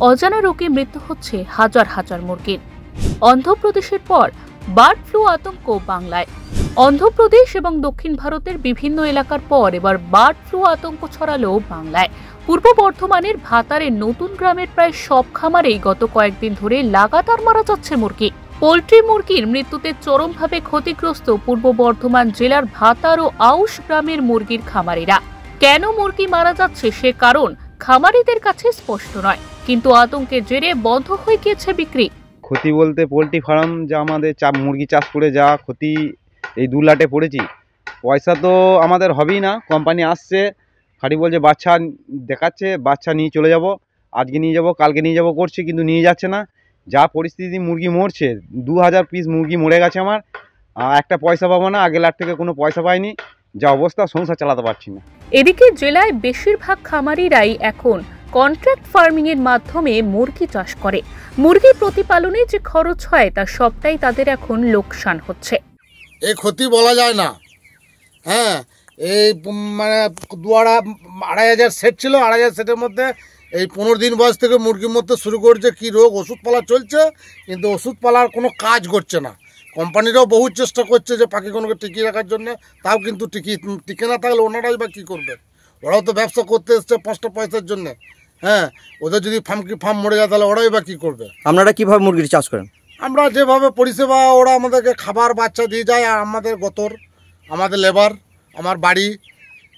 অজানা রোগে মৃত্যু হচ্ছে হাজার হাজার মুরগির। অন্ধ্রপ্রদেশের পর বার্ড ফ্লু আতঙ্ক বাংলায়। অন্ধ্রপ্রদেশ এবং দক্ষিণ ভারতের বিভিন্ন এলাকার পর এবার বার্ড ফ্লু আতঙ্ক ছড়ালো বাংলায়। পূর্ব বর্ধমানের ভাতারের নতুন গ্রামের প্রায় সব খামারেই গত কয়েকদিন ধরে লাগাতার মারা যাচ্ছে মুরগি। পোল্ট্রি মুরগির মৃত্যুতে চরমভাবে ক্ষতিগ্রস্ত পূর্ব বর্ধমান জেলার ভাতার ও আউশ গ্রামের মুরগির খামারিরা। কেন মুরগি মারা যাচ্ছে সে কারণ খামারিদের কাছে স্পষ্ট নয়, কিন্তু আতঙ্কের জেরে বন্ধ হয়ে গিয়েছে বিক্রি। ক্ষতি বলতে পোলট্রি ফার্ম যা আমাদের মুরগি চাষ করে যা ক্ষতি, এই দু লাটে পড়েছি। পয়সা তো আমাদের হবেই না। কোম্পানি আসছে, খালি বলছে বাচ্চা দেখাচ্ছে, বাচ্চা নিয়ে চলে যাব, আজকে নিয়ে যাব, কালকে নিয়ে যাব করছে, কিন্তু নিয়ে যাচ্ছে না। যা পরিস্থিতি, মুরগি মরছে, 2000 পিস মুরগি মরে গেছে আমার। একটা পয়সা পাবো না, আগের লাট থেকে কোনো পয়সা পাইনি। যা অবস্থা, সংসার চালাতে পারছি না। এদিকে জেলায় বেশিরভাগ খামারিরাই এখন কন্ট্রাক্ট ফার্মিং এর মাধ্যমে মুরগি চাষ করে। মুরগি প্রতিপালনে যে খরচ হয় তা সবটাই তাদের এখন লোকসান হচ্ছে। এই ক্ষতি বলা যায় না। হ্যাঁ, এই মানে 2,500 সেট ছিল, 2,500 সেটের মধ্যে এই 15 দিন বয়স থেকে মুরগির মধ্যে শুরু করছে কি রোগ, ওষুধ পালা চলছে, কিন্তু ওষুধ পালার কোনো কাজ করছে না। কোম্পানিরাও বহু চেষ্টা করছে যে পাখিগুলোকে টিকিয়ে রাখার জন্য, তাও কিন্তু টিকে না থাকলে ওনারাই বা কী করবে? ওরাও তো ব্যবসা করতে এসছে 5টা পয়সার জন্যে। হ্যাঁ, ওদের যদি ফার্ম মরে যায় তাহলে ওরাই বা কী করবে? আপনারা কীভাবে মুরগির চাষ করেন? আমরা যেভাবে পরিষেবা, ওরা আমাদেরকে খাবার বাচ্চা দিয়ে যায়, আর আমাদের গতর, আমাদের লেবার, আমার বাড়ি,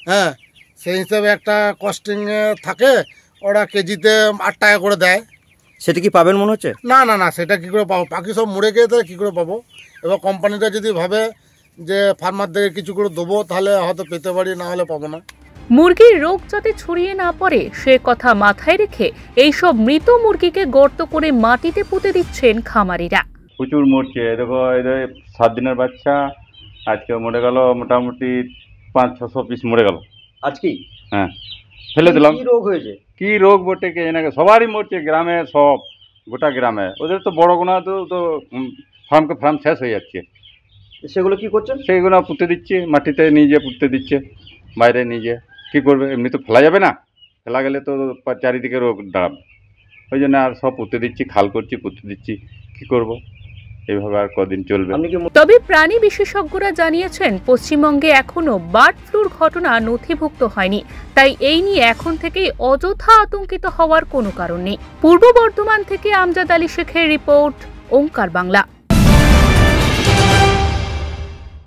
হ্যাঁ, সেই হিসেবে একটা কস্টিং থাকে। ওরা কেজিতে 8 টাকা করে দেয়। সেটা কি পাবেন মনে হচ্ছে? না না না, সেটা কী করে পাবো? পাখি সব মরে গিয়ে তাহলে কী করে পাবো? এবার কোম্পানিটা যদি ভাবে যে ফার্মারদেরকে কিছু করে দেবো, তাহলে হয়তো পেতে পারি, না হলে পাবো না। মুরগির রোগ যাতে ছড়িয়ে না পড়ে সে কথা মাথায় রেখে এইসব মৃত মুরগিকে গর্ত করে মাটিতে পুঁতে দিচ্ছেন খামারিরা। প্রচুর মরছে। দেখো, এদের 7 দিনের বাচ্চা আজকে মরে গেল, মোটামুটি 500-600 পিস মরে গেল আজকেই। হ্যাঁ, ফেলে দিলাম। কি রোগ হয়েছে? কি রোগ বটে কে জানে, সবারই মরছে গ্রামে, সব গোটা গ্রামে। ওদের তো বড় গোনা তো ফার্ম শেষ হয়ে যাচ্ছে। সেগুলো কি করছেন? সেইগুলো পুঁতে দিচ্ছে, মাটিতে নিজে পুঁতে দিচ্ছে, বাইরে নিজে। কী করবে? এমনি তো ফেলা যাবে না, ফেলা গেলে তো চারিদিকে রোগ দাঁড়াবে। ওই জন্য আর সব পুঁতে দিচ্ছি, খাল করছি, পুঁতে দিচ্ছি। কী করব? এইভাবে আর কদিন চলবে? তবে প্রাণী বিশেষজ্ঞরা জানিয়েছেন পশ্চিমবঙ্গে এখনো বার্ড ফ্লুর ঘটনা নথিভুক্ত হয়নি, তাই এই নিয়ে এখন থেকেই অযথা আতঙ্কিত হওয়ার কোনো কারণ নেই। পূর্ব বর্ধমান থেকে আমজাদ আলী শেখের রিপোর্ট, ওঙ্কার বাংলা।